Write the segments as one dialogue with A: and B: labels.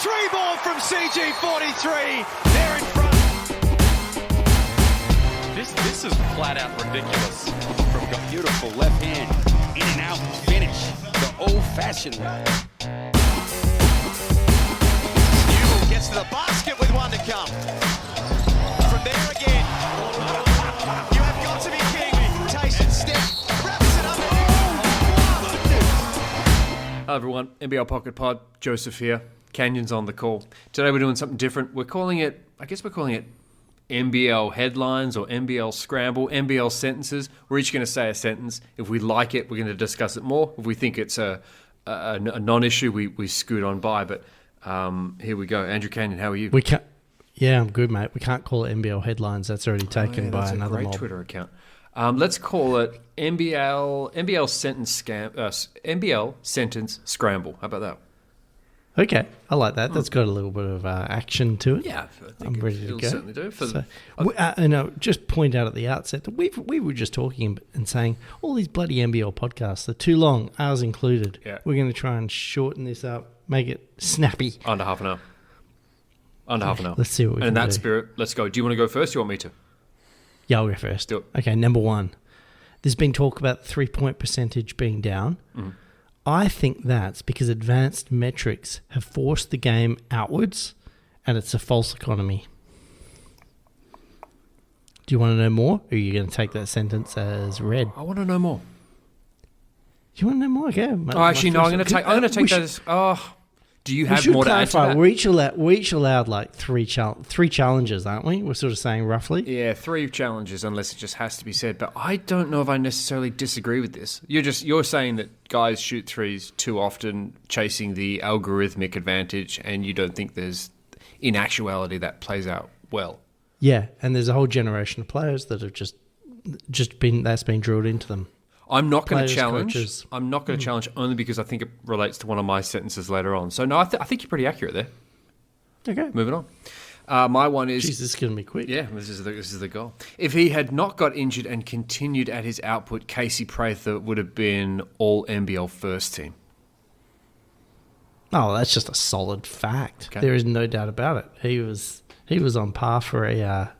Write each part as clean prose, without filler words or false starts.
A: 3 ball from CG43. They're in front.
B: This is flat out ridiculous.
C: From a beautiful left hand, in and out finish, the old-fashioned way.
A: Newell gets to the basket with one to come. From there again. You have got to be kidding me. Tyson step, wraps it up.
D: Hello everyone, NBL Pocket Pod, Joseph here. Canyon's on the call. Today we're doing something different. We're calling it NBL headlines or NBL scramble, NBL sentences. We're each going to say a sentence. If we like it, we're going to discuss it more. If we think it's a non-issue, we scoot on by. But here we go. Andrew Canyon, how are you?
E: Yeah, I'm good, mate. We can't call it NBL headlines. That's already taken by another mob.
D: That's a great Twitter account. Let's call it NBL sentence scramble. How about that?
E: Okay, I like that. That's got a little bit of action to it.
D: Yeah,
E: I'm ready to go.
D: Certainly do.
E: Just point out at the outset that we were just talking and saying all these bloody NBL podcasts are too long, ours included.
D: Yeah.
E: We're going to try and shorten this up, make it snappy.
D: Under half an hour. Half an hour.
E: Let's see what we can
D: do. And in that
E: do.
D: spirit, let's go. Do you want to go first or do you want me to?
E: Yeah, I'll go first.
D: Do it.
E: Okay, number one. There's been talk about 3-point percentage being down.
D: Mm-hmm.
E: I think that's because advanced metrics have forced the game outwards and it's a false economy. Do you want to know more? Or are you going to take that sentence as read?
D: I want to know more.
E: Do you want to know more? Okay.
D: Actually, no. I'm going to take that as. Do you have more to add to that?
E: We're each allowed like three challenges, aren't we? We're sort of saying roughly.
D: Yeah, 3 challenges, unless it just has to be said. But I don't know if I necessarily disagree with this. You're saying that guys shoot threes too often, chasing the algorithmic advantage, and you don't think there's, in actuality, that plays out well.
E: Yeah, and there's a whole generation of players that have just been drilled into them.
D: I'm not going to challenge.
E: Coaches.
D: I'm not going to challenge only because I think it relates to one of my sentences later on. So no, I think you're pretty accurate there.
E: Okay,
D: moving on. My one is.
E: Jeez, this is going to be quick.
D: Yeah, this is the goal. If he had not got injured and continued at his output, Casey Prather would have been all NBL first team.
E: Oh, that's just a solid fact.
D: Okay.
E: There is no doubt about it. He was on par for a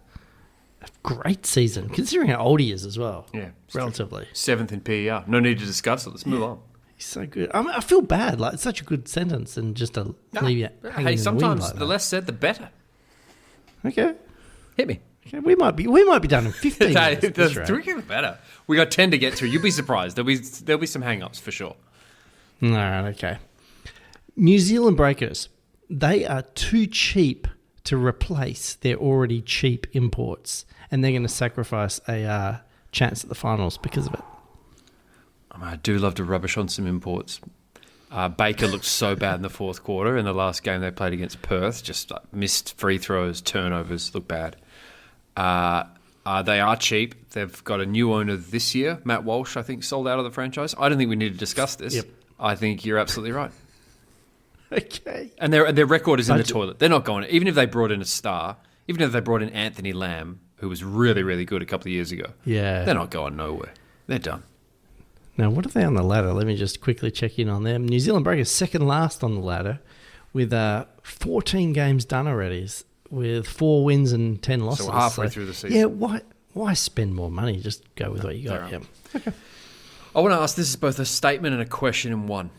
E: great season, considering how old he is as well.
D: Yeah,
E: relatively.
D: 7th in PER. No need to discuss it. Let's move on.
E: He's so good. I feel bad. Like, it's such a good sentence, and just to leave you hanging in the wind
D: sometimes
E: like
D: the
E: that.
D: less said, the better.
E: Okay.
D: Hit me.
E: Okay, we might be done in 15 minutes.
D: The 3 are better. We got 10 to get through. You'll be surprised. There'll be some hang-ups for sure.
E: All right. Okay. New Zealand Breakers. They are too cheap to replace their already cheap imports, and they're going to sacrifice a chance at the finals because of it.
D: I do love to rubbish on some imports. Baker looked so bad in the fourth quarter. In the last game they played against Perth, just missed free throws, turnovers, look bad. They are cheap. They've got a new owner this year. Matt Walsh, I think, sold out of the franchise. I don't think we need to discuss this.
E: Yep.
D: I think you're absolutely right.
E: Okay.
D: And their record is in the toilet. They're not going. Even if they brought in a star, even if they brought in Anthony Lamb, who was really, really good a couple of years ago, they're not going nowhere. They're done.
E: Now, what are they on the ladder? Let me just quickly check in on them. New Zealand Breakers second last on the ladder with 14 games done already, with 4 wins and 10 losses.
D: So we're halfway through the season.
E: Yeah, why spend more money? Just go with what you got. Yep. Okay.
D: I want to ask, this is both a statement and a question in one.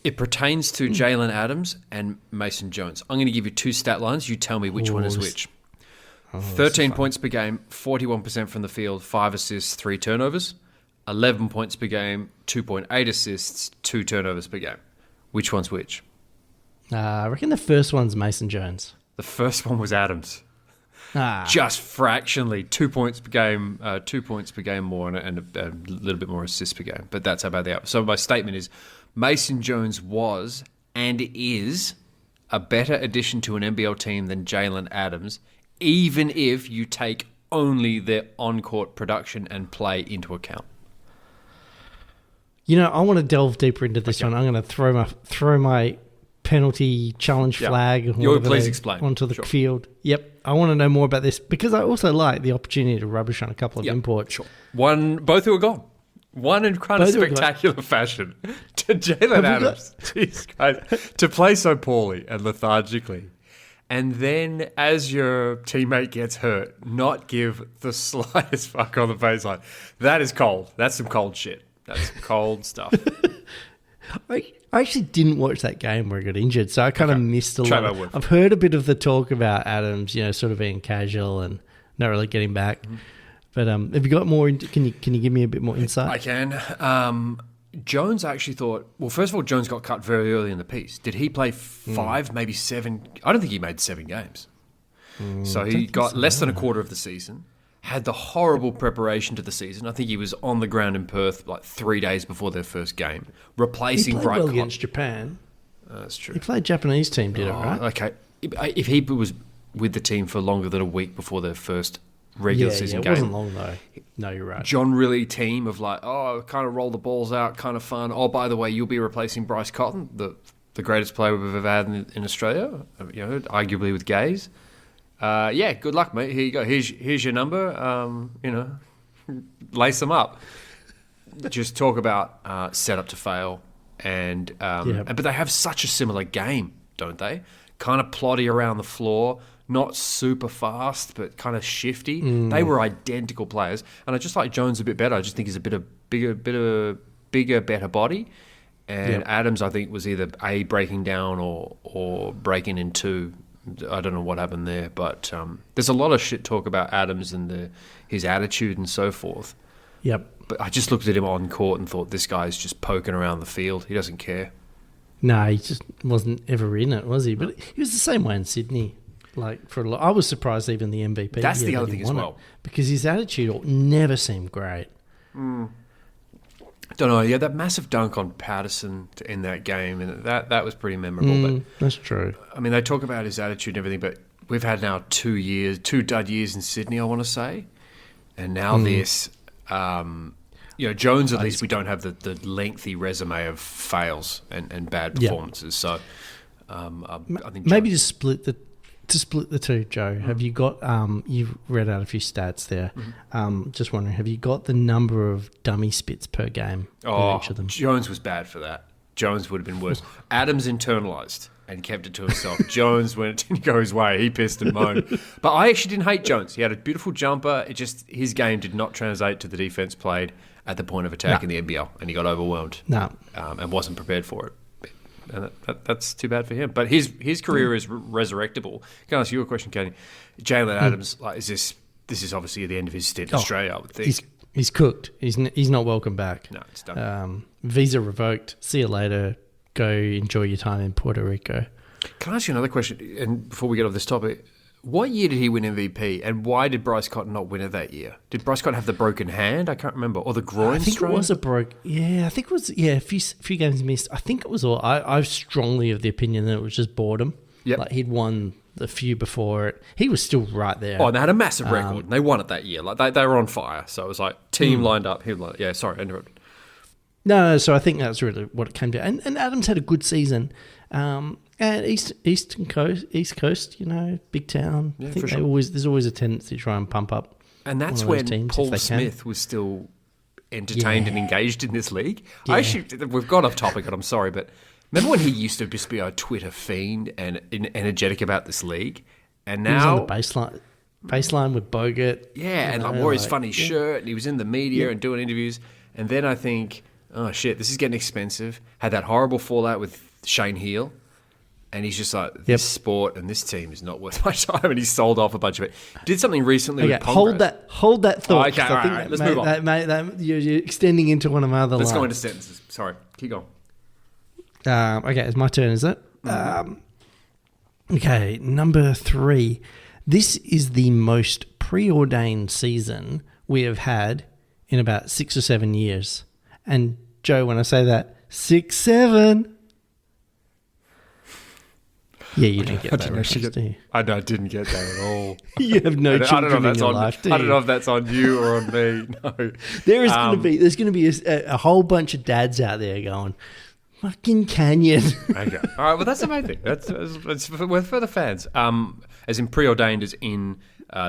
D: It pertains to Jalen Adams and Mason Jones. I'm going to give you 2 stat lines. You tell me which one is which. 13 points per game, 41% from the field, 5 assists, 3 turnovers. 11 points per game, 2.8 assists, 2 turnovers per game. Which one's which?
E: I reckon the first one's Mason Jones.
D: The first one was Adams. Just fractionally, 2 points per game, 2 points per game more, and a little bit more assists per game. But that's how bad they are. So my statement is, Mason Jones was and is a better addition to an NBL team than Jalen Adams, even if you take only their on-court production and play into account.
E: You know, I want to delve deeper into this one. I'm going to throw my penalty challenge flag
D: please explain.
E: Onto the field. Yep. I want to know more about this because I also like the opportunity to rubbish on a couple of imports.
D: Sure. Both who are gone. One in kind of
E: Both were
D: spectacular fashion to Jalen Adams. Jeez, guys, to play so poorly and lethargically. And then as your teammate gets hurt, not give the slightest fuck on the baseline. That is cold. That's some cold shit. That's some cold stuff.
E: I actually didn't watch that game where he got injured, so I kind of missed a lot.
D: Word.
E: I've heard a bit of the talk about Adams, sort of being casual and not really getting back. Mm-hmm. But have you got more? Can you give me a bit more insight?
D: I can. Jones actually thought. Well, first of all, Jones got cut very early in the piece. Did he play 5, maybe 7? I don't think he made 7 games. So he got less than a quarter of the season. Had the horrible preparation to the season. I think he was on the ground in Perth like 3 days before their first game, replacing
E: he played
D: Wright
E: well against Japan.
D: That's true.
E: He played Japanese team, did it right?
D: Okay. If he was with the team for longer than a week before their first regular season game.
E: It wasn't long though. No, you're right.
D: John Rillie team of like, kind of roll the balls out, kind of fun. Oh, by the way, you'll be replacing Bryce Cotton, the greatest player we've ever had in Australia, arguably with Gaze. Good luck, mate. Here you go. Here's your number. Lace them up. Just talk about set up to fail, but they have such a similar game, don't they? Kind of ploddy around the floor, not super fast, but kind of shifty. They were identical players, and I just like Jones a bit better. I just think he's a bigger, better body. And Adams, I think, was either A, breaking down or breaking in two. I don't know what happened there, but there's a lot of shit talk about Adams and his attitude and so forth.
E: Yep.
D: But I just looked at him on court and thought, this guy's just poking around the field. He doesn't care.
E: No, he just wasn't ever in it, was he? But he was the same way in Sydney. Like for a lot, I was surprised even the MVP.
D: That's the other thing as well,
E: because his attitude never seemed great.
D: Don't know. Yeah, that massive dunk on Patterson in that game, and that was pretty memorable. But
E: that's true.
D: I mean, they talk about his attitude and everything, but we've had now 2 dud years in Sydney, I want to say, and now this. Jones, at least we don't have the lengthy resume of fails and bad performances. So I think
E: maybe to split the two, Joe. Have you got? You've read out a few stats there. Just wondering, have you got the number of dummy spits per game for each of them?
D: Jones was bad for that. Jones would have been worse. Adams internalised and kept it to himself. Jones, when it didn't go his way, he pissed and moaned. But I actually didn't hate Jones. He had a beautiful jumper. It just his game did not translate to the defence played at the point of attack in the NBL, and he got overwhelmed. And wasn't prepared for it. And that's too bad for him. But his career is resurrectable. Can I ask you a question, Kenny? Jalen Adams, this is obviously the end of his stint in Australia, I would think.
E: He's cooked. He's not welcome back.
D: No, it's done.
E: Visa revoked. See you later. Go enjoy your time in Puerto Rico.
D: Can I ask you another question? And before we get off this topic, what year did he win MVP, and why did Bryce Cotton not win it that year? Did Bryce Cotton have the broken hand? I can't remember. Or the groin strain?
E: It was a I think it was, a few games missed. I think it was all... I'm strongly of the opinion that it was just boredom.
D: Yep.
E: Like, he'd won the few before it. He was still right there.
D: Oh, and they had a massive record, and they won it that year. Like, they were on fire. So it was like, team lined up. He was like, yeah, sorry, I interrupted.
E: No, so I think that's really what it came to. And Adams had a good season. And East Coast, big town.
D: Yeah,
E: I think
D: for sure.
E: there's always a tendency to try and pump up.
D: And that's when Paul Smith was still entertained and engaged in this league. Yeah. We've gone off topic, and I'm sorry, but remember when he used to just be a Twitter fiend and energetic about this league? And now
E: he was on the baseline with Bogut.
D: Yeah, and wore his funny shirt, and he was in the media and doing interviews. And then I think, oh shit, this is getting expensive. Had that horrible fallout with Shane Heal. And he's just like, this sport and this team is not worth my time. And he sold off a bunch of it. Did something recently with Pongrass.
E: Hold that thought.
D: Okay, all right. Let's move on.
E: You're extending into one of my other
D: Let's
E: lines.
D: go into sentences. Sorry. Keep going.
E: Okay, it's my turn, is it? Okay, number 3. This is the most preordained season we have had in about 6 or 7 years. And Joe, when I say that, 6, 7... Yeah, you didn't get that reference, do you?
D: I didn't get that at all.
E: You have no children in your life, do you?
D: I don't know if that's on you or on me. No.
E: There's going to be a whole bunch of dads out there going, fucking Canyon.
D: Okay. All right, well, that's amazing. That's for the fans. As in preordained as in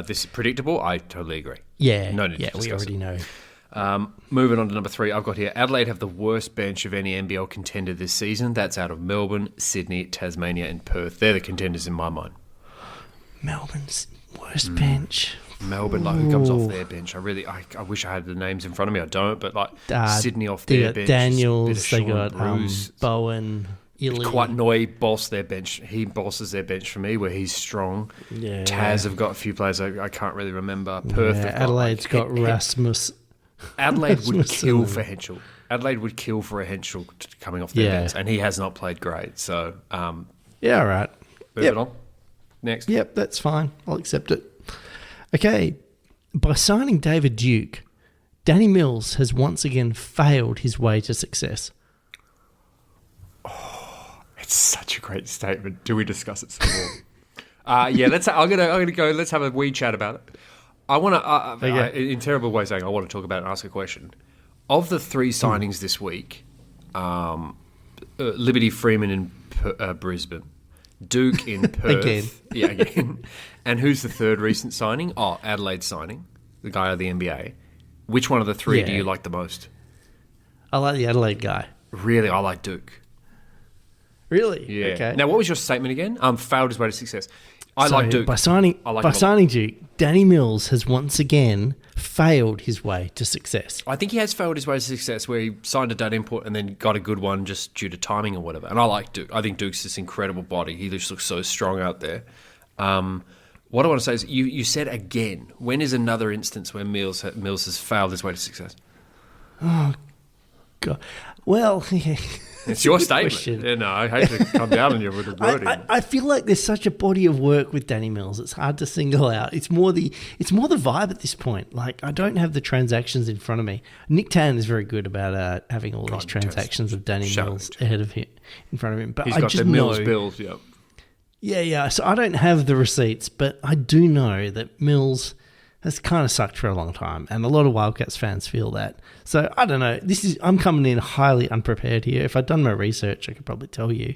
D: this is predictable, I totally agree.
E: Yeah,
D: no need to
E: we
D: discuss
E: already know.
D: Moving on to number 3, I've got here, Adelaide have the worst bench of any NBL contender this season. That's out of Melbourne, Sydney, Tasmania and Perth. They're the contenders in my mind.
E: Melbourne's worst bench.
D: Melbourne, like, who comes off their bench? I wish I had the names in front of me. I don't, but like Sydney off
E: they
D: their
E: got
D: bench.
E: Daniels, they
D: Sean
E: got
D: Bruce,
E: Bowen, Illy.
D: Quite Noi boss their bench. He bosses their bench for me, where he's strong.
E: Yeah.
D: Taz have got a few players I can't really remember. Perth.
E: Yeah,
D: have got,
E: Adelaide's got Rasmus.
D: Adelaide would kill for Henschel. Adelaide would kill for a Henschel coming off their bench, and he has not played great. So,
E: yeah, all right.
D: Moving on. Next.
E: Yep, that's fine. I'll accept it. Okay. By signing David Duke, Danny Mills has once again failed his way to success.
D: It's such a great statement. Do we discuss it some more? Yeah, I'm gonna go. Let's have a wee chat about it. I want to, in terrible way saying, I want to talk about it and ask a question. Of the 3 signings this week, Liberty Freeman in Brisbane, Duke in Perth, again, and who's the third recent signing? Oh, Adelaide signing, the guy of the NBA. Which one of the 3 do you like the most?
E: I like the Adelaide guy.
D: Really, I like Duke.
E: Really?
D: Yeah.
E: Okay.
D: Now, what was your statement again? Failed his way to success. I like Duke.
E: By signing Duke, Danny Mills has once again failed his way to success.
D: I think he has failed his way to success where he signed a dud import and then got a good one just due to timing or whatever. And I like Duke. I think Duke's this incredible body. He just looks so strong out there. What I want to say is you said again. When is another instance where Mills has failed his way to success?
E: Oh, God. Well,
D: it's your statement. Yeah, no, I hate to come down on you with the wording.
E: I feel like there's such a body of work with Danny Mills. It's hard to single out. It's more the vibe at this point. Like, I don't have the transactions in front of me. Nick Tan is very good about having all these transactions of Danny Mills ahead of him, in front of him. But
D: he's
E: I
D: got
E: just
D: the Mills
E: know,
D: bills. Yep.
E: Yeah. So I don't have the receipts, but I do know that Mills has kind of sucked for a long time, and a lot of Wildcats fans feel that. So I don't know. I'm coming in highly unprepared here. If I'd done my research, I could probably tell you.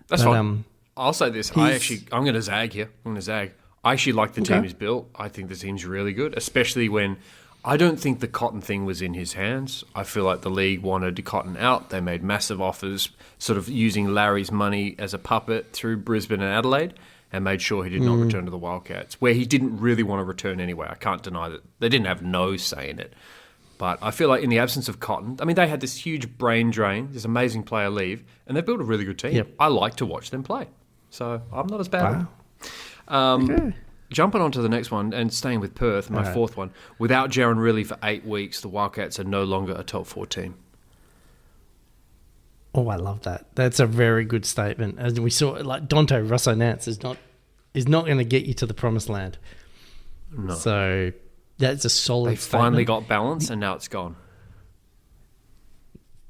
D: That's fine. I'll say this. I'm going to zag here. I actually like the team he's built. I think the team's really good, especially when I don't think the Cotton thing was in his hands. I feel like the league wanted Cotton out. They made massive offers, sort of using Larry's money as a puppet through Brisbane and Adelaide, and made sure he did not return to the Wildcats, where he didn't really want to return anyway. I can't deny that. They didn't have no say in it. But I feel like in the absence of Cotton, I mean, they had this huge brain drain, this amazing player leave, and they've built a really good team.
E: Yep.
D: I like to watch them play. So I'm not as bad. Wow. Jumping on to the next one and staying with Perth, my fourth one. Without Jaron Riley for 8 weeks, the Wildcats are no longer a top 4 team.
E: Oh, I love that. That's a very good statement. As we saw, like Dante Russo-Nance is not going to get you to the promised land.
D: No.
E: So that's a solid
D: They
E: statement.
D: finally got balance and now it's gone.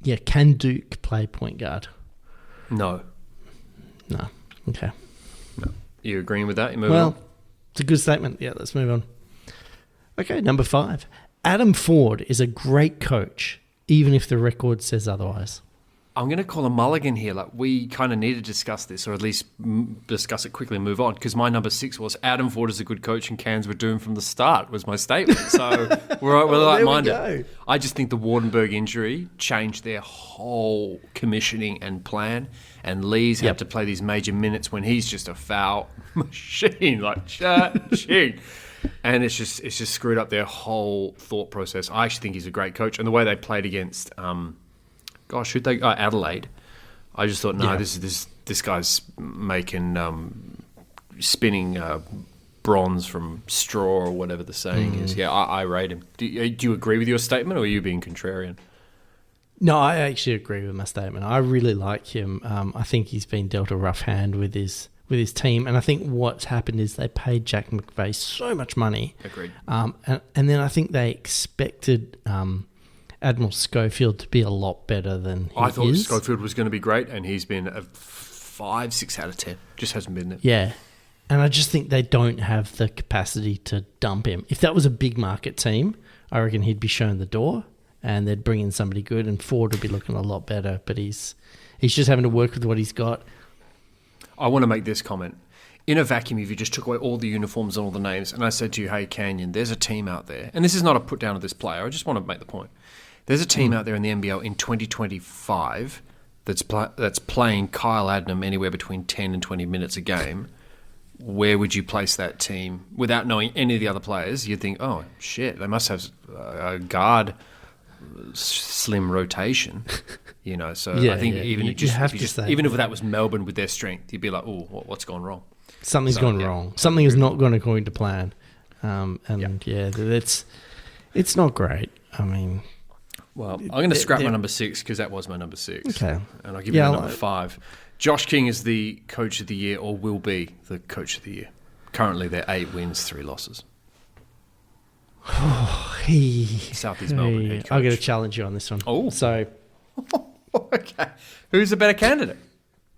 E: Yeah, can Duke play point guard?
D: No.
E: Okay.
D: No. You agreeing with that? You moving on?
E: It's a good statement. Yeah, let's move on. Okay, number 5. Adam Ford is a great coach, even if the record says otherwise.
D: I'm going to call a mulligan here. Like, we kind of need to discuss this, or at least discuss it quickly and move on, because my number 6 was Adam Ford is a good coach and Cairns were doomed from the start, was my statement. So we're like-minded. I just think the Wardenberg injury changed their whole commissioning and plan, and Lee's had to play these major minutes when he's just a foul machine, like cha-ching. And it's just screwed up their whole thought process. I actually think he's a great coach, and the way they played against... Adelaide. I just thought, this guy's making spinning bronze from straw or whatever the saying is. Yeah, I rate him. Do you agree with your statement, or are you being contrarian?
E: No, I actually agree with my statement. I really like him. I think he's been dealt a rough hand with his team, and I think what's happened is they paid Jack McVeigh so much money.
D: Agreed.
E: And then I think they expected Admiral Schofield to be a lot better than he is.
D: I thought Schofield was going to be great, and he's been a 5-6 out of 10. Just hasn't been there.
E: Yeah. And I just think they don't have the capacity to dump him. If that was a big market team, I reckon he'd be shown the door and they'd bring in somebody good, and Ford would be looking a lot better. But he's just having to work with what he's got.
D: I want to make this comment. in a vacuum, if you just took away all the uniforms and all the names, and I said to you, hey, Canyon, there's a team out there, and this is not a put down of this player, I just want to make the point. There's a team out there in the NBL in 2025 that's playing Kyle Adnam anywhere between 10 and 20 minutes a game. Where would you place that team without knowing any of the other players? You'd think, oh, shit, they must have a guard slim rotation. So I think even if that was Melbourne with their strength, you'd be like, oh, what's gone wrong?
E: Something's gone wrong. Something is not going according to plan. It's not great. I mean...
D: Well, I'm going to scrap my number 6 because that was my number 6.
E: Okay.
D: And I'll give you my number 5. Josh King is the coach of the year, or will be the coach of the year. Currently, they're 8 wins, 3 losses. Southeast Melbourne head coach.
E: I'll get a challenge you on this one.
D: Oh.
E: So...
D: Okay. Who's a better candidate?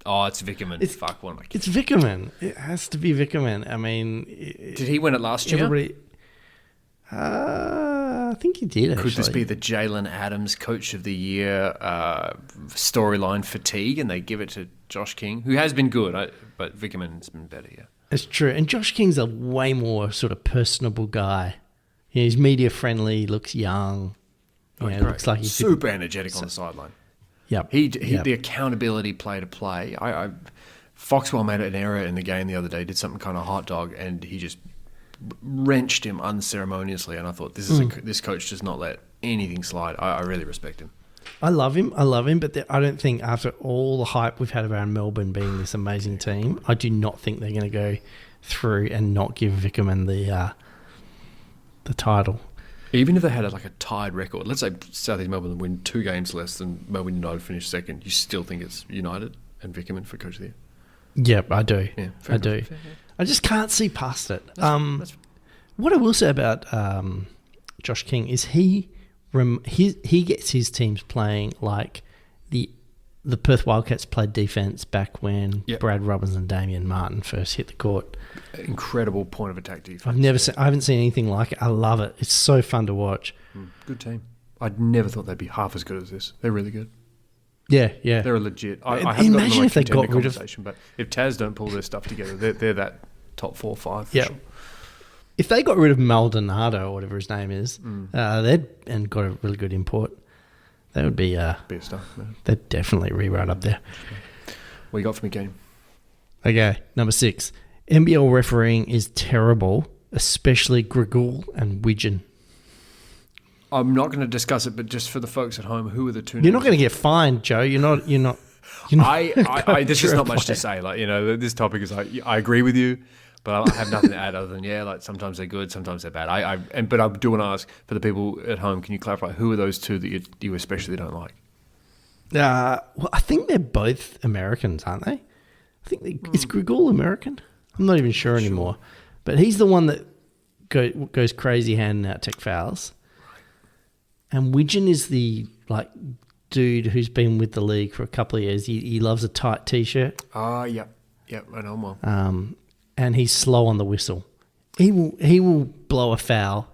D: Oh, it's Vickerman. Fuck, what am I kidding?
E: It's Vickerman. It has to be Vickerman. I mean...
D: Did he win it last year?
E: I think he did, actually.
D: Could this be the Jalen Adams Coach of the Year storyline fatigue, and they give it to Josh King, who has been good, but Vickerman's been better, yeah.
E: It's true. And Josh King's a way more sort of personable guy. He's media friendly, looks young. Looks like he's
D: super energetic on the sideline.
E: Yep.
D: The accountability play to play. Foxwell made an error in the game the other day, did something kind of hot dog, and he just wrenched him unceremoniously, and I thought this coach does not let anything slide. I really respect him.
E: I love him, but I don't think after all the hype we've had around Melbourne being this amazing team, I do not think they're going to go through and not give Vickerman the title.
D: Even if they had a tied record, let's say Southeast Melbourne win 2 games less than Melbourne United finish second, you still think it's United and Vickerman for coach of the year?
E: Yep, I do.
D: Yeah,
E: I do.
D: Fair.
E: I just can't see past it. What I will say about Josh King is he gets his teams playing like the Perth Wildcats played defence back when Brad Robbins and Damian Martin first hit the court.
D: Incredible point of attack defence.
E: I haven't seen anything like it. I love it. It's so fun to watch.
D: Good team. I'd never thought they'd be half as good as this. They're really good.
E: Yeah.
D: They're legit. I haven't
E: imagine if they got rid of...
D: But if Taz don't pull their stuff together, they're that top 4 or 5 for sure.
E: If they got rid of Maldonado or whatever his name is, and got a really good import, that would be
D: stuff, man.
E: They'd definitely rewrite up there.
D: What you got for me, game?
E: Okay, number 6. NBL refereeing is terrible, especially Grigul and Widgeon.
D: I'm not going to discuss it, but just for the folks at home, who are the two?
E: You're not going to get fined, Joe. You're not.
D: This is not much to say. This topic is I agree with you, but I have nothing to add other than sometimes they're good, sometimes they're bad. But I do want to ask for the people at home, can you clarify who are those two that you especially don't like?
E: Well, I think they're both Americans, aren't they? I think is Grigul American? I'm not even sure anymore. But he's the one that goes crazy handing out tech fouls. And Widgeon is the dude who's been with the league for a couple of years. He loves a tight t-shirt.
D: Yep, I know him well.
E: And he's slow on the whistle. He will blow a foul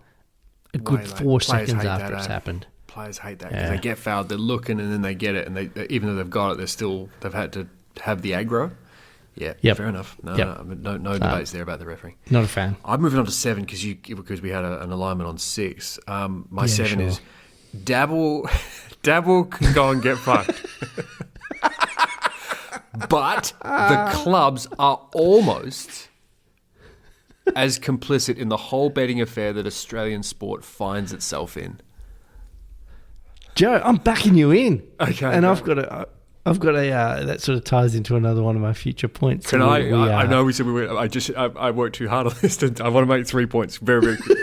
E: a good 4 seconds after it's happened.
D: Players hate that because they get fouled, they're looking, and then they get it, and they even though they've got it, they've had to have the aggro. Yeah, fair enough. No debates there about the refereeing.
E: Not a fan.
D: I'm moving on to 7 because we had an alignment on 6. My 7 is Dabble. Dabble can go and get fucked. But the clubs are almost as complicit in the whole betting affair that Australian sport finds itself in.
E: Joe, I'm backing you in.
D: Okay.
E: And I've got a that sort of ties into another one of my future points.
D: Can I know we said we were. I worked too hard on this. I want to make 3 points very, very quick.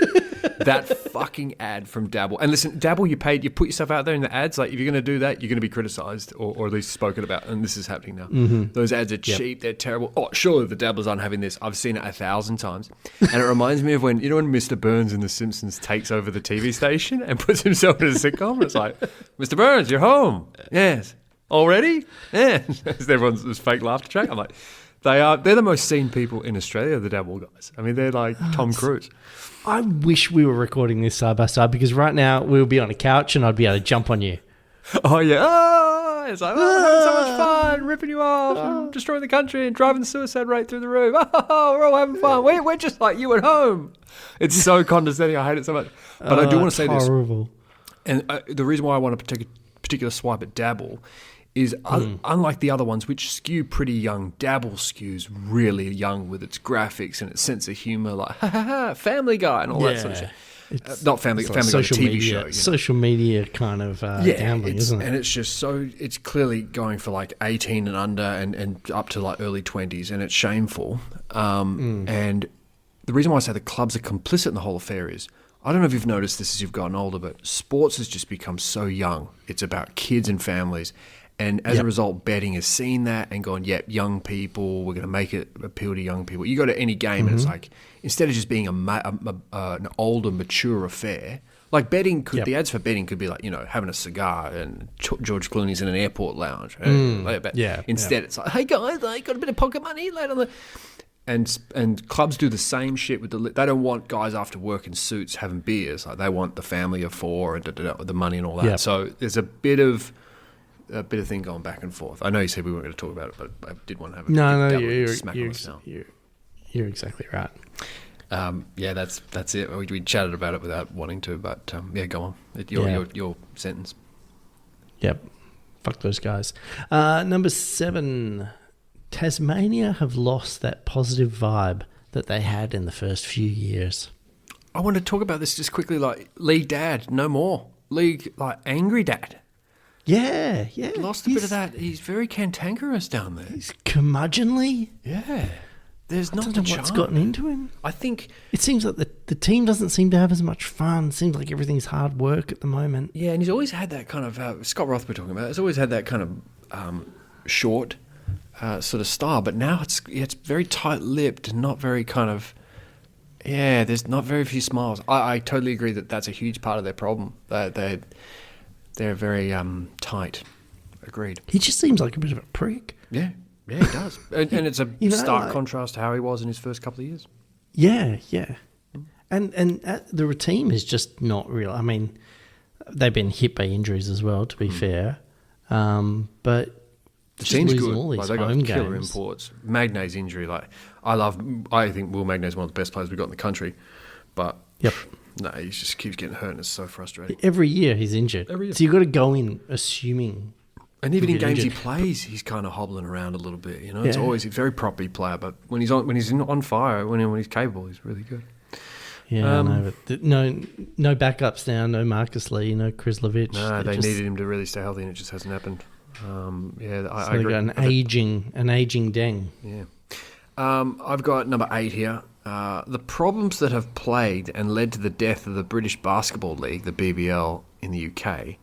D: That fucking ad from Dabble. And listen, Dabble, you put yourself out there in the ads. If you're going to do that, you're going to be criticised or at least spoken about. And this is happening now. Mm-hmm. Those ads are cheap. They're terrible. Oh, surely the Dabblers aren't having this. I've seen it 1,000 times. And it reminds me of when Mr. Burns in The Simpsons takes over the TV station and puts himself in a sitcom. It's like, Mr. Burns, you're home. Yes. Already? Yeah. Everyone's fake laughter track. I'm like, they're the most seen people in Australia, the Dabble guys. I mean, they're like Tom Cruise.
E: I wish we were recording this side by side because right now we'll be on a couch and I'd be able to jump on you.
D: Oh, yeah. It's like, oh, we're having so much fun, ripping you off, and destroying the country, and driving the suicide rate through the roof. Oh, we're all having fun. We're just like you at home. It's so condescending. I hate it so much. But I do want to say
E: horrible.
D: this. And the reason why I want to take a particular swipe at Dabble is unlike the other ones, which skew pretty young, Dabble skews really young with its graphics and its sense of humor, like Family Guy and all that sort of shit. Not Family Guy, the TV
E: media,
D: show.
E: Social media kind of gambling, isn't it?
D: And it's just it's clearly going for like 18 and under and up to like early 20s, and it's shameful. And the reason why I say the clubs are complicit in the whole affair is, I don't know if you've noticed this as you've gotten older, but sports has just become so young. It's about kids and families. And as a result, betting has seen that and gone, yep, young people, we're going to make it appeal to young people. You go to any game and it's like, instead of just being an older, mature affair, like betting could, the ads for betting could be like, having a cigar and George Clooney's in an airport lounge. Instead, it's like, hey guys, I got a bit of pocket money later on the... And clubs do the same shit with they don't want guys after work in suits having beers. Like they want the family of four and the money and all that.
E: Yep.
D: So there's a bit of thing going back and forth. I know you said we weren't going to talk about it, but I did want to have
E: you're exactly right.
D: That's it. We chatted about it without wanting to, but go on. Your sentence.
E: Yep. Fuck those guys. Number 7. Tasmania have lost that positive vibe that they had in the first few years.
D: I want to talk about this just quickly, like League Dad, no more. League, like Angry Dad.
E: Yeah.
D: Lost a bit of that. He's very cantankerous down there.
E: He's curmudgeonly.
D: Yeah. There's not
E: I don't know what's gotten into him.
D: I think...
E: It seems like the team doesn't seem to have as much fun. It seems like everything's hard work at the moment.
D: Yeah, and he's always had that kind of... Scott Roth we're talking about. He's always had that kind of short... sort of style, but now it's very tight-lipped and not very kind of there's not very few smiles. I totally agree that that's a huge part of their problem. They're very tight. Agreed.
E: He just seems like a bit of a prick.
D: Yeah, he does, and it's a stark contrast to how he was in his first couple of years.
E: Yeah, and the team is just not real. I mean, they've been hit by injuries as well, to be fair, but.
D: The team's good.
E: All these
D: they got killer
E: games.
D: imports. Magnay's injury, I think Will Magnay's one of the best players we've got in the country, but no, he just keeps getting hurt and it's so frustrating.
E: Every year he's injured. So you've got to go in assuming.
D: And even in games he plays, he's kind of hobbling around a little bit. It's always a very proppy player, but when he's on fire, when he's capable, he's really good.
E: Yeah, but no backups now. No Marcus Lee. No Krislovic.
D: No, they needed him to really stay healthy, and it just hasn't happened. I agree.
E: Got an aging Deng.
D: Yeah. I've got number 8 here. The problems that have plagued and led to the death of the British Basketball League, the BBL, in the UK,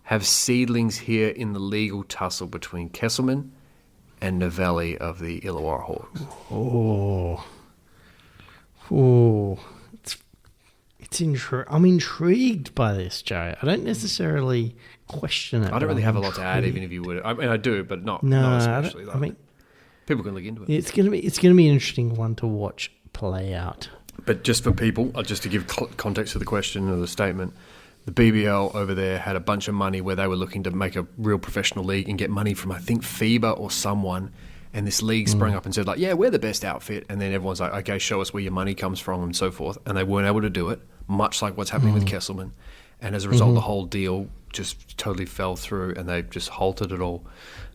D: have seedlings here in the legal tussle between Kesselman and Novelli of the Illawarra Hawks.
E: I'm intrigued by this, Joe. I don't necessarily question it.
D: I don't really have a lot to add, even if you would. I mean, I do, but not especially. People can look into it.
E: It's gonna be an interesting one to watch play out.
D: But just for people, just to give context to the question or the statement, the BBL over there had a bunch of money where they were looking to make a real professional league and get money from, I think, FIBA or someone. And this league sprang up and said, like, yeah, we're the best outfit. And then everyone's like, okay, show us where your money comes from and so forth. And they weren't able to do it, much like what's happening with Kesselman. And as a result, the whole deal just totally fell through and they just halted it all.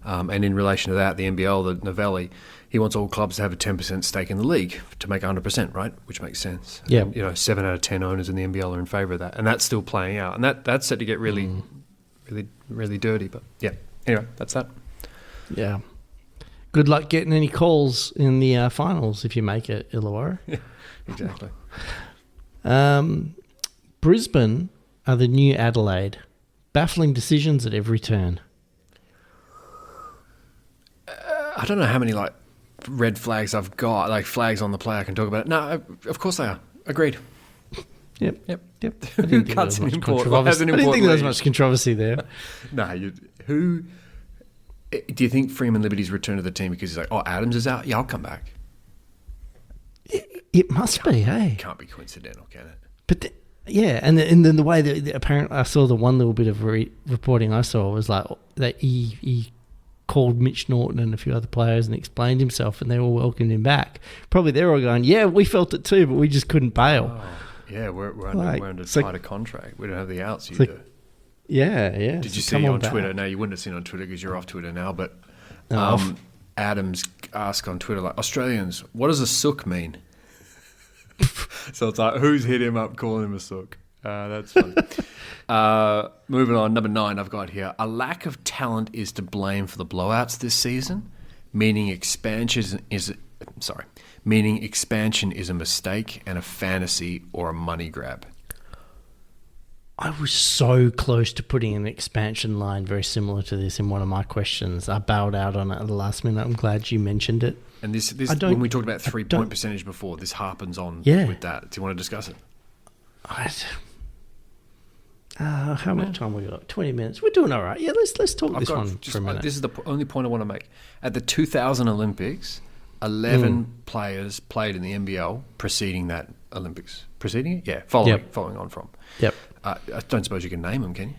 D: And in relation to that, the NBL, the Novelli, he wants all clubs to have a 10% stake in the league to make 100%, right? Which makes sense.
E: Yeah.
D: 7 out of 10 owners in the NBL are in favour of that. And that's still playing out. And that's set to get really, really, really dirty. But yeah, anyway, that's that.
E: Yeah. Good luck getting any calls in the finals if you make it, Illawarra.
D: Yeah, exactly.
E: Brisbane are the new Adelaide. Baffling decisions at every turn.
D: I don't know how many red flags I've got, like flags on the play I can talk about. No, of course they are. Agreed.
E: Yep.
D: Who cuts an import?
E: I didn't think there was much controversy there.
D: No, who... Do you think Freeman Liberty's return to the team because he's like, oh, Adams is out? Yeah, I'll come back.
E: It must be, hey?
D: Can't be coincidental, can it?
E: But Yeah, and then the way that apparently I saw the one little bit of reporting I saw was like that he called Mitch Norton and a few other players and explained himself, and they all welcomed him back. Probably they're all going, yeah, we felt it too, but we just couldn't bail.
D: Oh, yeah, we're under tighter contract. We don't have the outs you do.
E: Yeah.
D: Did you see on Twitter? No, you wouldn't have seen on Twitter because you're off Twitter now, but Adams asked on Twitter, like, Australians, what does a sook mean? So it's like, who's hit him up calling him a sook? That's funny. Moving on, number 9 I've got here. A lack of talent is to blame for the blowouts this season, meaning expansion is a mistake and a fantasy or a money grab.
E: I was so close to putting an expansion line very similar to this in one of my questions. I bailed out on it at the last minute. I'm glad you mentioned it.
D: And this when we talked about 3-point percentage before, this harpens on with that. Do you want to discuss it?
E: How much time we got? 20 minutes. We're doing all right. Yeah, let's talk this one for a minute.
D: This is the only point I want to make. At the 2000 Olympics, 11 players played in the NBL preceding that Olympics. Preceding it? Yeah, following on from.
E: Yep.
D: I don't suppose you can name them, can you?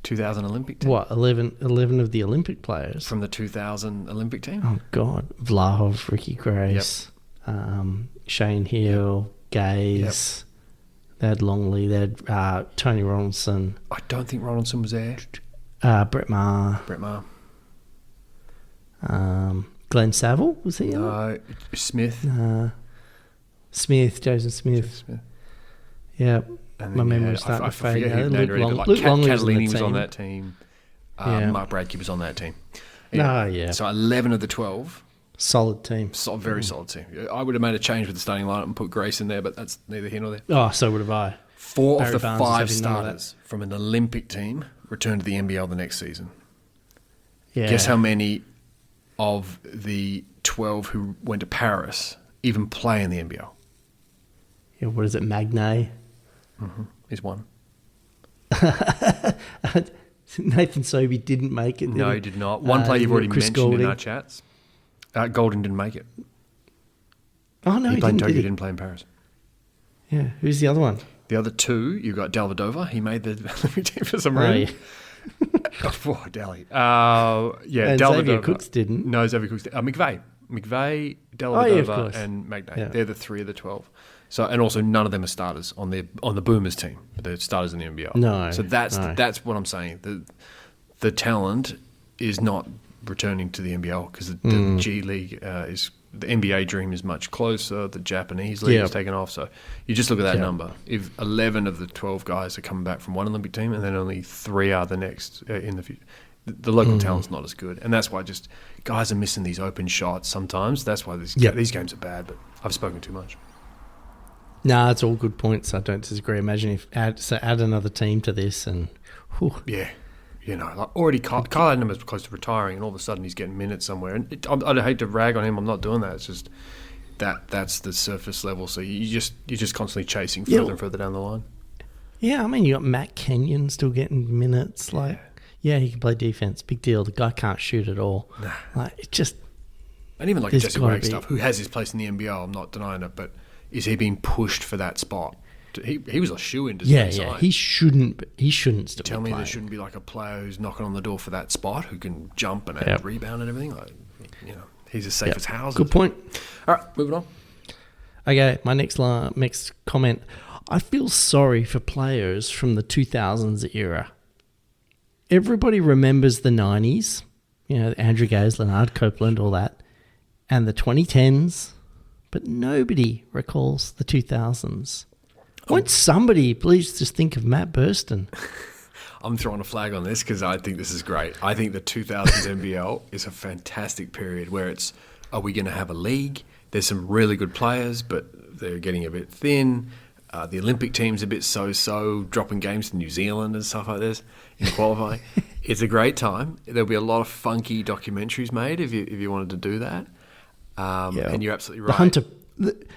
D: 2000 Olympic team.
E: What, 11 of the Olympic players?
D: From the 2000 Olympic team?
E: Oh, God. Vlahov, Ricky Grace, Shane Hill, Gaze. They had Longley. They had Tony Ronaldson.
D: I don't think Ronaldson was there.
E: Brett Maher. Glenn Saville, was he?
D: No. Smith.
E: Smith, Jason Smith. Yeah. My memory's starting to fade.
D: Luke Longley was on that team. Mark Bradkey was on that team. So 11 of the 12.
E: Solid team.
D: Very solid team. I would have made a change with the starting lineup and put Grace in there, but that's neither here nor there.
E: Oh, so would have I.
D: 4 of the 5 starters from an Olympic team returned to the NBL the next season.
E: Yeah.
D: Guess how many of the 12 who went to Paris even play in the NBL?
E: Yeah, what is it, Magnay?
D: He's one.
E: Nathan Sobey didn't make it.
D: No, he did not. One player you've already mentioned in our chats. Golden didn't make it.
E: Oh, no,
D: he played in Tokyo, didn't play in Paris.
E: Yeah, who's the other one?
D: The other 2, you've got Dellavedova. He made the Olympic team for some reason. Oh, Dally.
E: And Xavier Cooks didn't.
D: No, Xavier Cooks didn't. McVeigh, Dellavedova, and Magnay. Yeah. They're the 3 of the 12. So, and also none of them are starters on the Boomers team. They're starters in the NBL.
E: No.
D: So that's what I'm saying. The talent is not returning to the NBL because the G League the NBA dream is much closer. The Japanese league has taken off. So you just look at that number. If 11 of the 12 guys are coming back from one Olympic team, and then only 3 are the next in the future, the local talent's not as good, and that's why just guys are missing these open shots sometimes. That's why these games are bad. But I've spoken too much.
E: Nah, it's all good points. I don't disagree. Imagine if add another team to this and... Whew.
D: Yeah. Like already Kyle Adnam was close to retiring, and all of a sudden he's getting minutes somewhere. And I'd hate to rag on him. I'm not doing that. It's just that's the surface level. So you're just constantly chasing further and further down the line. Yeah,
E: I mean, you got Matt Kenyon still getting minutes. He can play defense. Big deal. The guy can't shoot at all.
D: Nah.
E: It just...
D: And even like Jesse Wagstaff, who has his place in the NBL, I'm not denying it, but is he being pushed for that spot? He was a shoe-in to stay signed.
E: He shouldn't still
D: Tell me
E: playing.
D: there shouldn't be like a player who's knocking on the door for that spot who can jump and rebound and everything. He's as safe as houses.
E: Good point.
D: All right, moving on.
E: Okay, my next comment. I feel sorry for players from the 2000s era. Everybody remembers the 90s, Andrew Gaze, Leonard Copeland, all that, and the 2010s, but nobody recalls the 2000s. Won't somebody please just think of Matt Burston?
D: I'm throwing a flag on this because I think this is great. I think the 2000s NBL is a fantastic period where are we going to have a league? There's some really good players, but they're getting a bit thin. The Olympic team's a bit so-so, dropping games to New Zealand and stuff like this in qualifying. It's a great time. There'll be a lot of funky documentaries made if you wanted to do that. And you're absolutely right.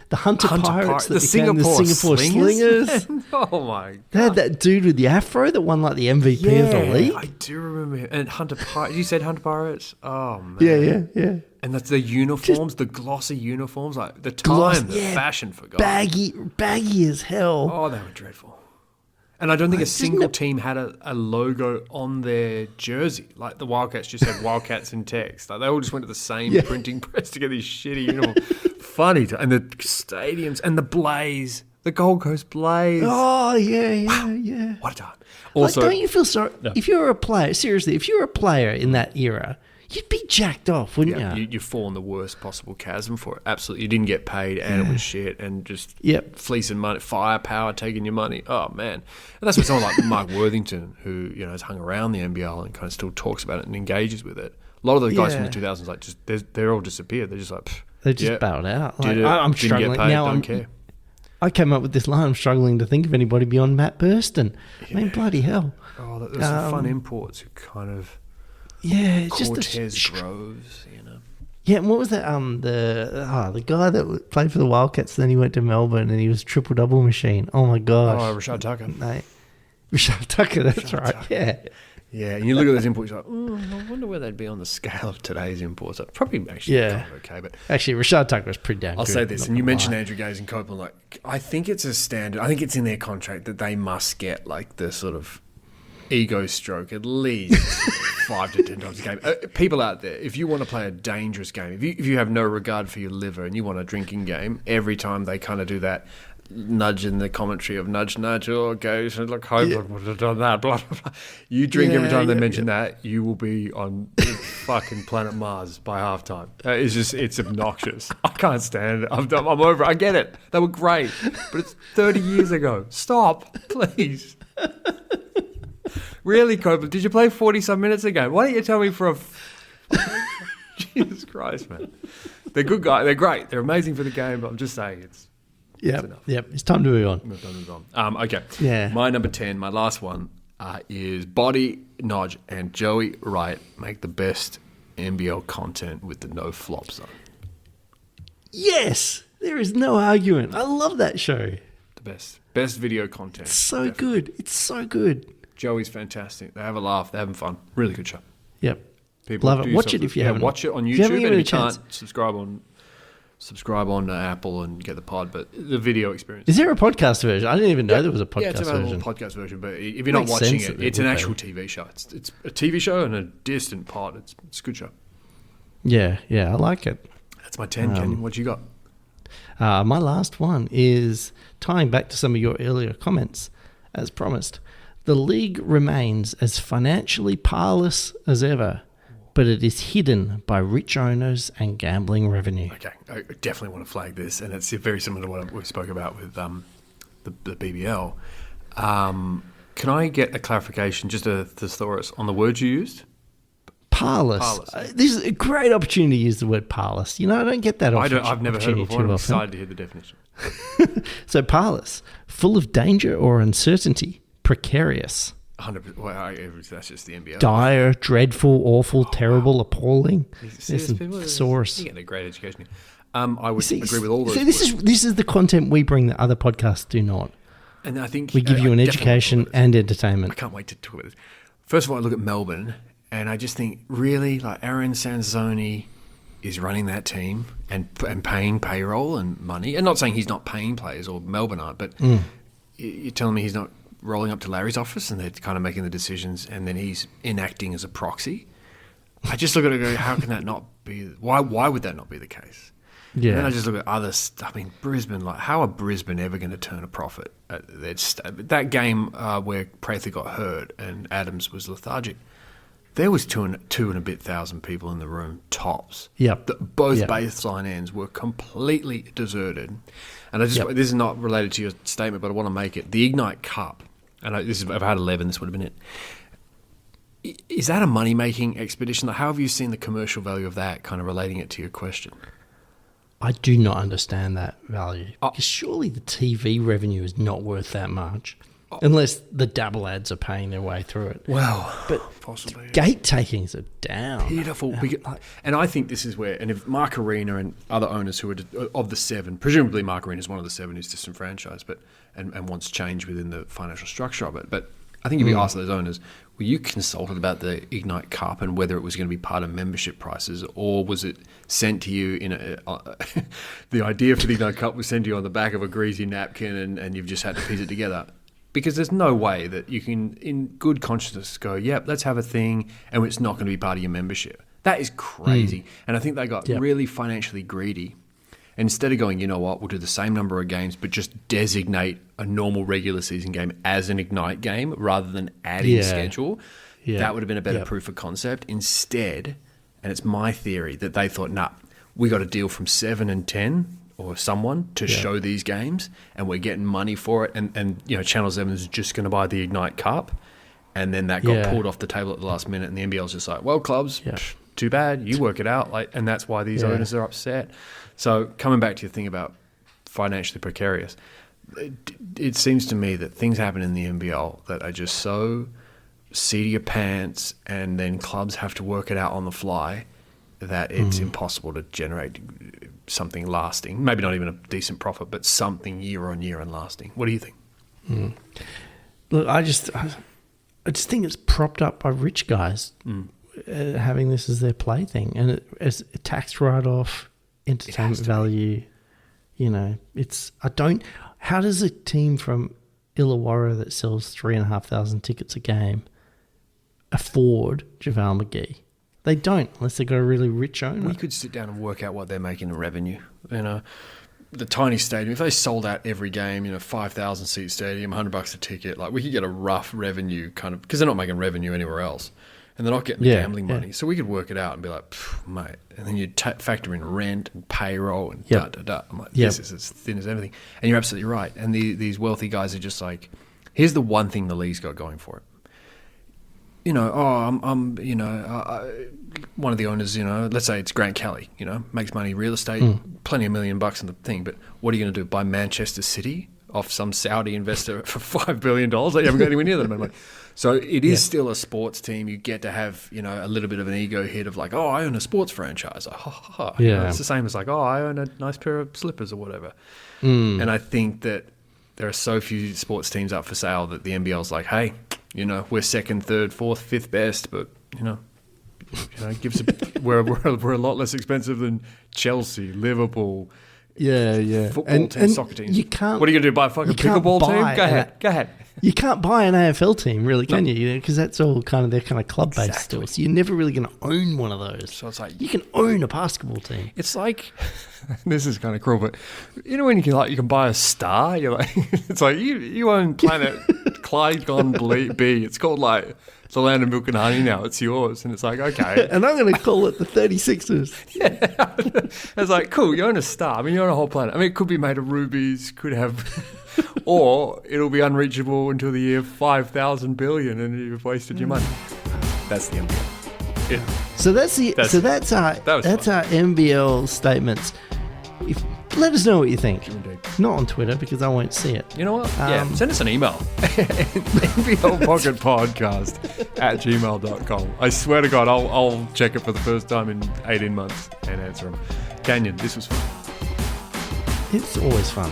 E: The Hunter Pirates that became the Singapore Slingers.
D: Oh my God.
E: They had that dude with the afro that won like the MVP of the league.
D: I do remember him. And Hunter Pirates. You said Hunter Pirates? Oh man.
E: Yeah.
D: And that's the uniforms, the glossy uniforms, like the time, the fashion for guys.
E: Baggy as hell.
D: Oh, they were dreadful. And I don't think a single team had a logo on their jersey. Like the Wildcats just had Wildcats in text. Like they all just went to the same printing press to get these shitty uniforms. Funny. And the stadiums and the Blaze, the Gold Coast Blaze.
E: Oh, yeah.
D: What a time. Also,
E: don't you feel sorry? No. If you were a player, seriously, if you were a player in that era, you'd be jacked off, wouldn't you?
D: You fall in the worst possible chasm for it. Absolutely. You didn't get paid and it was shit and just fleecing money, firepower, taking your money. Oh, man. And that's what someone like Mark Worthington, who has hung around the NBL and kind of still talks about it and engages with it. A lot of the guys from the 2000s, like, just they're all disappeared. They're just like,
E: they just bowed out. Like,
D: I'm struggling. Get paid, now. Don't care.
E: I came up with this line. I'm struggling to think of anybody beyond Matt Burston. I mean, bloody hell.
D: Oh, there's some fun imports who kind of...
E: Yeah,
D: Cortez Groves,
E: Yeah, and what was that? The guy that played for the Wildcats, then he went to Melbourne and he was triple-double machine. Oh, my gosh.
D: Oh, Rashad Tucker.
E: Rashad Tucker, that's right, yeah.
D: Yeah, and you look at those imports, you're like, I wonder where they'd be on the scale of today's imports. Probably actually kind of okay. But
E: actually, Rashad Tucker was pretty damn good.
D: I'll say this, and you mentioned Andrew Gaze and Copeland. Like, I think it's a standard. I think it's in their contract that they must get like the sort of ego stroke at least 5 to 10 times a game. People out there, if you want to play a dangerous game, if you have no regard for your liver and you want a drinking game, every time they kind of do that nudge in the commentary of nudge, okay, so look, Hope would have done that, blah, blah, blah. You drink every time they mention that, you will be on fucking planet Mars by halftime. It's obnoxious. I can't stand it. I'm over it. I get it. They were great, but it's 30 years ago. Stop, please. Really, Copeland? Did you play 40-some minutes ago? Why don't you tell me for a... Jesus Christ, man. They're good guys. They're great. They're amazing for the game, but I'm just saying it's enough.
E: Yep. It's time to move on.
D: Okay.
E: Yeah.
D: My number 10, my last one, is Boti, Nagy, and Joey Wright make the best NBL content with the no flop zone.
E: Yes! There is no argument. I love that show.
D: The best. Best video content.
E: It's so good. It's so good.
D: Joey's fantastic. They have a laugh. They're having fun. Really good show.
E: Yep.
D: People
E: love it. Watch it if you haven't.
D: Watch it on YouTube. And if you can't, subscribe on Apple and get the pod. But the video experience.
E: Is there a podcast version? I didn't even know there was a podcast version.
D: Yeah, it's a podcast version. But if you're not watching it, it's an actual TV show. It's a TV show and a distant pod. It's a good show.
E: Yeah, I like it.
D: That's my 10, Kenyon. What you got?
E: My last one is tying back to some of your earlier comments, as promised. The league remains as financially powerless as ever, but it is hidden by rich owners and gambling revenue.
D: Okay, I definitely want to flag this, and it's very similar to what we spoke about with the BBL. Can I get a clarification, just a thesaurus, on the word you used?
E: Parlous. This is a great opportunity to use the word parlous. I don't get that often.
D: I've never heard it before. I'm excited to hear the definition.
E: So parlous, full of danger or uncertainty. Precarious.
D: 100%. Well, that's just the NBL.
E: Dire, dreadful, awful, terrible, appalling. There's some thesaurus.
D: You're getting a great education here. I would agree with all those.
E: So this is the content we bring that other podcasts do not.
D: And I think
E: we give you an education and entertainment.
D: I can't wait to talk about this. First of all, I look at Melbourne, and I just think, really, like Aaron Sanzoni is running that team and paying payroll and money. And not saying he's not paying players or Melbourne aren't, but you're telling me he's not rolling up to Larry's office and they're kind of making the decisions and then he's enacting as a proxy. I just look at it and go, how can that not be? Why would that not be the case? Yeah. And then I just look at others. I mean, Brisbane, like, how are Brisbane ever going to turn a profit? That game where Prather got hurt and Adams was lethargic, there was two and a bit thousand people in the room, tops.
E: Yep.
D: Both baseline ends were completely deserted. And this is not related to your statement, but I want to make it. The Ignite Cup, and if I had 11, this would have been it. Is that a money-making expedition? How have you seen the commercial value of that, kind of relating it to your question?
E: I do not understand that value. Because surely the TV revenue is not worth that much. Unless the Dabble ads are paying their way through it.
D: Well,
E: but
D: possibly.
E: Gate takings are down.
D: Pitiful. And I think this is where, and if Mark Arena and other owners who are of the 7, presumably Mark Arena is one of the 7 who's disenfranchised, and wants change within the financial structure of it. But I think if you ask those owners, were you consulted about the Ignite Cup and whether it was going to be part of membership prices, or was it sent to you in the idea for the Ignite Cup was sent to you on the back of a greasy napkin and you've just had to piece it together? Because there's no way that you can, in good consciousness, go, yep, let's have a thing, and it's not going to be part of your membership. That is crazy. And I think they got really financially greedy. And instead of going, you know what, we'll do the same number of games, but just designate a normal regular season game as an Ignite game rather than adding schedule, that would have been a better proof of concept. Instead, and it's my theory, that they thought, nah, we got a deal from 7 and 10 or someone to show these games, and we're getting money for it. And you know, Channel 7 is just going to buy the Ignite Cup. And then that got pulled off the table at the last minute, and the NBL's just like, well, clubs, too bad, you work it out. And that's why these owners are upset. So coming back to your thing about financially precarious, it seems to me that things happen in the NBL that are just so seat of your pants, and then clubs have to work it out on the fly, that it's impossible to generate something lasting. Maybe not even a decent profit, but something year on year and lasting. What do you think?
E: Look, I just think it's propped up by rich guys having this as their plaything, and as a tax write-off, entertainment value. You know, how does a team from Illawarra that sells 3,500 tickets a game afford JaVale McGee? They don't, unless they've got a really rich owner.
D: We could sit down and work out what they're making in revenue. You know, the tiny stadium, if they sold out every game, 5,000 seat stadium, $100 a ticket, like we could get a rough revenue kind of, because they're not making revenue anywhere else. And they're not getting the gambling money. So we could work it out and be like, mate. And then you'd factor in rent and payroll and da-da-da. I'm like, this is as thin as everything. And you're absolutely right. And these wealthy guys are just like, here's the one thing the league's got going for it. I'm one of the owners, let's say it's Grant Kelly, makes money real estate, plenty of $1 million in the thing. But what are you going to do? Buy Manchester City off some Saudi investor for $5 billion? You haven't got anywhere near that amount of money. So it is still a sports team. You get to have, a little bit of an ego hit of like, oh, I own a sports franchise. Like, it's the same as like, oh, I own a nice pair of slippers or whatever. And I think that there are so few sports teams up for sale that the NBL's like, hey, we're second, third, fourth, fifth best, but give us we're a lot less expensive than Chelsea, Liverpool. Football teams, soccer teams.
E: You can't.
D: What are you gonna do? Buy a fucking pickleball team? Go ahead.
E: You can't buy an AFL team, really, can you? Because that's all they're club based still. So you're never really going to own one of those. So it's like you can own a basketball team.
D: It's like, this is kind of cruel, but when you can buy a star, you're like, it's like you own planet Clygon B. It's called like the land of milk and honey now. It's yours, and it's like, okay.
E: And I'm going to call it the 36ers.
D: It's like, cool. You own a star. I mean, you own a whole planet. I mean, it could be made of rubies. Could have. Or it'll be unreachable until the year 5,000 billion, and you've wasted your money. That's the NBL.
E: So that's our NBL statements. Let us know what you think. Not on Twitter, because I won't see it.
D: You know what? Send us an email. NBL Pocket Podcast @gmail.com. I swear to God, I'll check it for the first time in 18 months and answer them. Canyon, this was fun.
E: It's always fun.